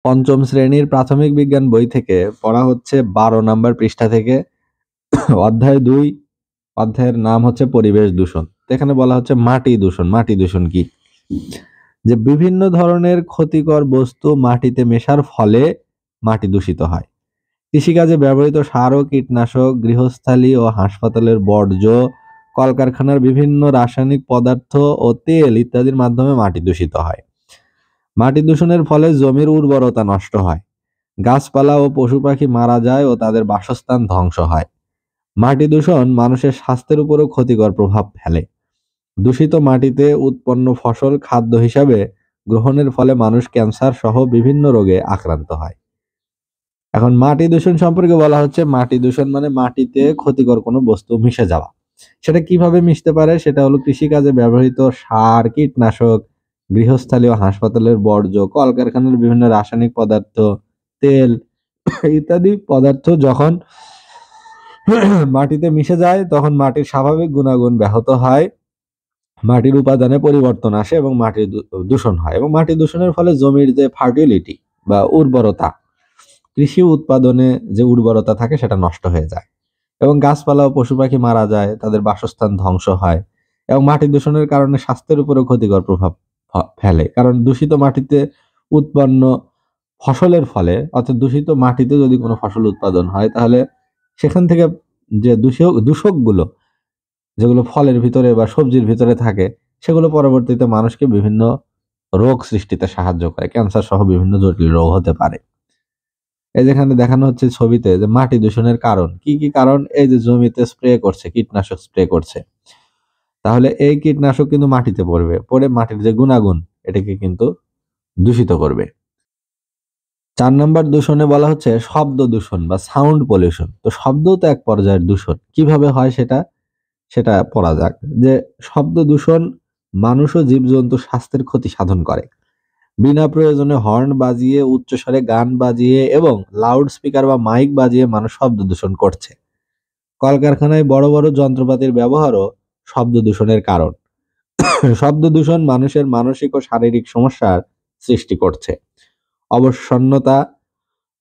পঞ্চম শ্রেণীর প্রাথমিক বিজ্ঞান বই থেকে পড়া হচ্ছে 12 নম্বর পৃষ্ঠা থেকে। অধ্যায় 2, অধ্যায়ের নাম হচ্ছে পরিবেশ দূষণ। এখানে বলা হচ্ছে মাটি দূষণ। মাটি দূষণ কি? যে বিভিন্ন ধরনের ক্ষতিকর বস্তু মাটিতে মেশার ফলে মাটি দূষিত হয়। কৃষিকাজে ব্যবহৃত সার ও কীটনাশক, গৃহস্থালী ও হাসপাতালের বর্জ্য, কলকারখানার বিভিন্ন রাসায়নিক পদার্থ ও তেল ইত্যাদির মাধ্যমে মাটি দূষিত হয়। মাটি দূষণের ফলে জমির উর্বরতা নষ্ট হয়, গাছপালা ও পশু পাখি মারা যায় ও তাদের বাসস্থান ধ্বংস হয়। মাটি দূষণ মানুষের স্বাস্থ্যের উপরও ক্ষতিকর প্রভাব ফেলে। দূষিত মাটিতে উৎপন্ন ফসল খাদ্য হিসাবে গ্রহণের ফলে মানুষ ক্যান্সার সহ বিভিন্ন রোগে আক্রান্ত হয়। এখন মাটি দূষণ সম্পর্কে বলা হচ্ছে, মাটি দূষণ মানে মাটিতে ক্ষতিকর কোনো বস্তু মিশে যাওয়া। সেটা কিভাবে মিশতে পারে? সেটা হলো কৃষিকাজে ব্যবহৃত সার, কীটনাশক, গৃহস্থালী ও হাসপাতালের বর্জ্য, কলকারখানার বিভিন্ন রাসায়নিক পদার্থ, তেল ইত্যাদি পদার্থ যখন মাটিতে মিশে যায় তখন মাটির স্বাভাবিক গুণাগুণ ব্যাহত হয়, মাটির উপাদানে পরিবর্তন আসে এবং মাটির দূষণ হয়। এবং মাটি দূষণের ফলে জমির যে ফার্টিলিটি বা উর্বরতা, কৃষি উৎপাদনে যে উর্বরতা থাকে সেটা নষ্ট হয়ে যায় এবং গাছপালা ও পশু পাখি মারা যায়, তাদের বাসস্থান ধ্বংস হয় এবং মাটি দূষণের কারণে স্বাস্থ্যের উপরেও ক্ষতিকর প্রভাব ফেলে। কারণ দূষিত মাটিতে উৎপন্ন ফসলের ফলে, অর্থাৎ দূষিত মাটিতে যদি কোনো ফসল উৎপাদন হয় তাহলে সেখান থেকে যে দূষকগুলো যেগুলো ফলের ভিতরে বা সবজির ভিতরে থাকে সেগুলো পরবর্তীতে মানুষকে বিভিন্ন রোগ সৃষ্টিতে সাহায্য করে, ক্যান্সার সহ বিভিন্ন জটিল রোগ হতে পারে। এই যেখানে দেখানো হচ্ছে ছবিতে যে মাটি দূষণের কারণ কি কি কারণ, এই যে জমিতে স্প্রে করছে, কীটনাশক স্প্রে করছে, তাহলে এই কীটনাশক কিন্তু মাটিতে পড়ে মাটির যে গুণাগুণ এটাকে কিন্তু দূষিত করবে। 4 নম্বর দূষণে বলা হচ্ছে শব্দ দূষণ বা সাউন্ড পলিউশন। তো শব্দও তো এক পর্যায়ের দূষণ। কিভাবে হয় সেটা পড়া যাক। যে শব্দ দূষণ মানুষ ও জীবজন্তুর স্বাস্থ্যের ক্ষতি সাধন করে। বিনা প্রয়োজনে হর্ন বাজিয়ে, উচ্চস্বরে গান বাজিয়ে এবং লাউড স্পিকার বা মাইক বাজিয়ে মানুষ শব্দ দূষণ করছে। কলকারখানায় বড় বড় যন্ত্রপাতির ব্যবহারও শব্দ দূষণের কারণ। শব্দ দূষণ মানুষের মানসিক ও শারীরিক সমস্যার সৃষ্টি করছে। অবসন্নতা,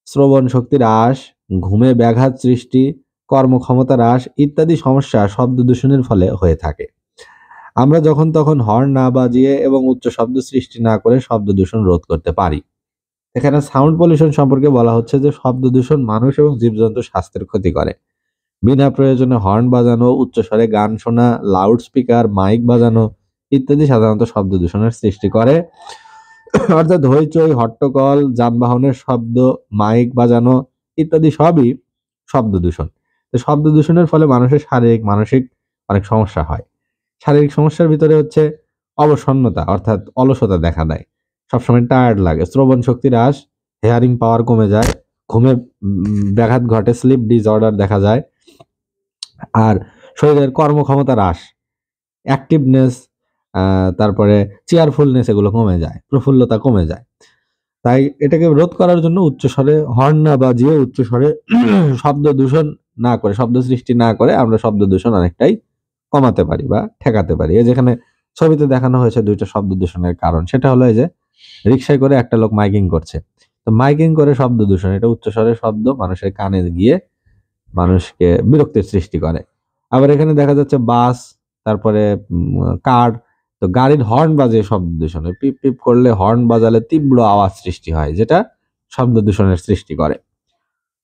শ্রবণ শক্তি হ্রাস, ঘুমে ব্যাঘাত সৃষ্টি, কর্মক্ষমতা হ্রাস ইত্যাদি সমস্যা শব্দ দূষণের ফলে হয়ে থাকে। আমরা যখন তখন হর্ন না বাজিয়ে এবং উচ্চ শব্দ সৃষ্টি না করে শব্দ দূষণ রোধ করতে পারি। এখানে সাউন্ড পলিউশন সম্পর্কে বলা হচ্ছে যে শব্দ দূষণ মানুষ এবং জীবজন্তুর স্বাস্থ্যের ক্ষতি করে। বিনা প্রয়োজনে হর্ন বাজানো, উচ্চস্বরে গান শোনা, লাউড স্পিকার, মাইক বাজানো ইত্যাদি সাধারণত শব্দ দূষণের সৃষ্টি করে। অর্থাৎ হইচই, হট্টগোল, যানবাহনের শব্দ, মাইক বাজানো ইত্যাদি সবই শব্দ দূষণ। তো শব্দ দূষণের ফলে মানুষের শারীরিক, মানসিক অনেক সমস্যা হয়। শারীরিক সমস্যার ভিতরে হচ্ছে অবসন্নতা, অর্থাৎ অলসতা দেখা দেয়, সবসময় টায়ার্ড লাগে, শ্রবণ শক্তি হ্রাস, হেয়ারিং পাওয়ার কমে যায়, ঘুমে ব্যাঘাত ঘটে, স্লিপ ডিসঅর্ডার দেখা যায়, আর শরীরের কর্মক্ষমতা হ্রাস, অ্যাক্টিভনেস, তারপরে চেয়ারফুলনেস এগুলো কমে যায়, প্রফুল্লতা কমে যায়। তাই এটাকে রোধ করার জন্য উচ্চস্বরে হর্ন না বাজিয়ে উচ্চস্বরে শব্দ দূষণ না করে, শব্দ সৃষ্টি না করে আমরা শব্দ দূষণ অনেকটাই কমাতে পারি বা ঠেকাতে পারি। এই যেখানে ছবিতে দেখানো হয়েছে 2টা শব্দ দূষণের কারণ, সেটা হলো এই যে রিক্সায় করে একটা লোক মাইকিং করছে। তো মাইকিং করে শব্দ দূষণ, এটা উচ্চস্বরের শব্দ মানুষের কানে গিয়ে মানুষকে বিরক্তির সৃষ্টি করে। আবার এখানে দেখা যাচ্ছে বাস, তারপরে কার, তো গাড়ির হর্ন বাজে শব্দ দূষণ, পিপ পিপ করলে, হর্ন বাজালে তীব্র আওয়াজ সৃষ্টি হয় যেটা শব্দ দূষণের সৃষ্টি করে।